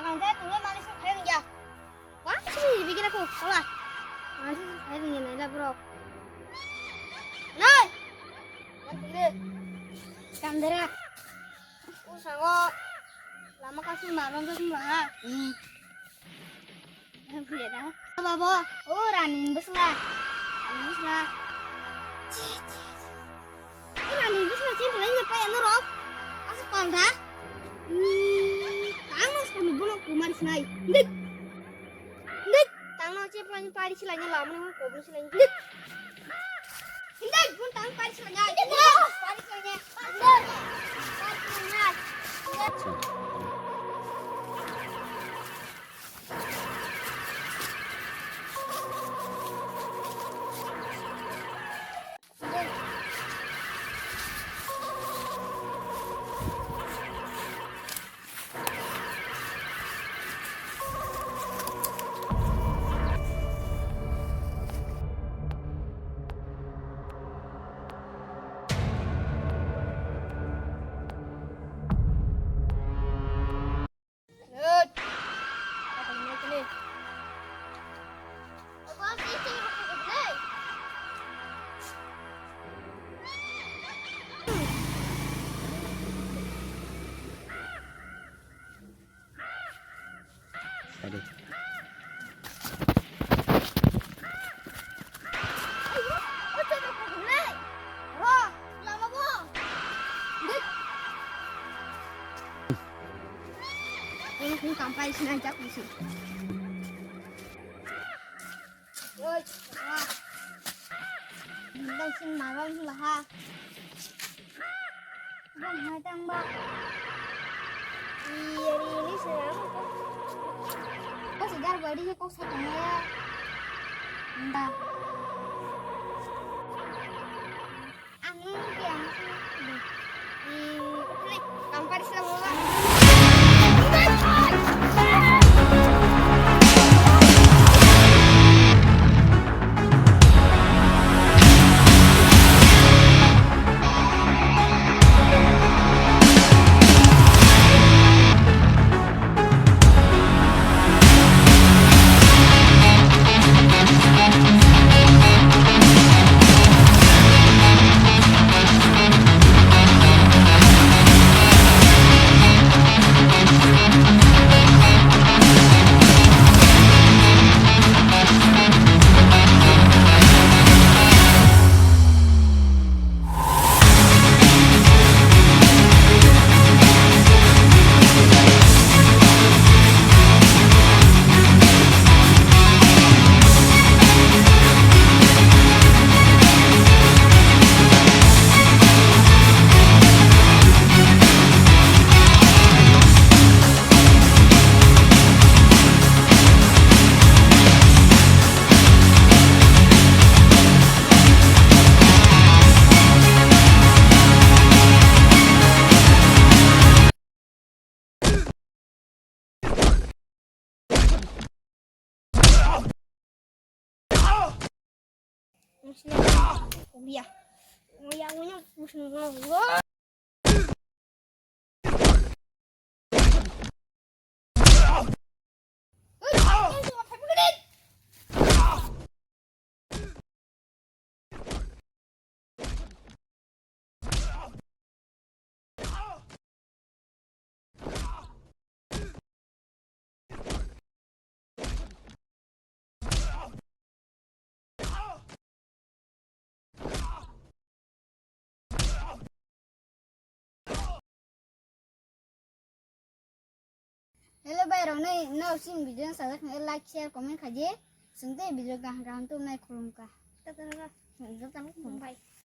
Saya tunggu manis saya ya. Wah, sih bikin aku. Olah. Manis saya ingin ada bro. Nah. Nanti kamera. Sango. Lama kasih malam tuh semua. Beda. Babo. Oh, ranin bus lah. Ranin bus lah. Ranin bus lah sih boleh nyapa ya nurok. Asal pangga. Tangan sekali bulok kumar sinai. Ndik. Ndik. Tangan aja pelanya pari silanya lama nih goblok silanya. Ndik. Ndik, pun tangan pari silanya. Ndik. Pari silanya. Ndik. Pari silanya. Ndik. Aduh. Ini sampai sini aja di sini. Woi, wah. Đang xin mà vâng là ha. Vâng hai tăng ba. Ini sedang. Kok segar body kok saya ya. Entah. Angin yang ini kampar semua. Kuliah. Ngoyangnya pusing banget. Hello bayro này nào xin video sau đó like share comment khai nhé. Sừng tê video càng càng tụi này khủng cả. Tất cả các bạn rất là khủng bye.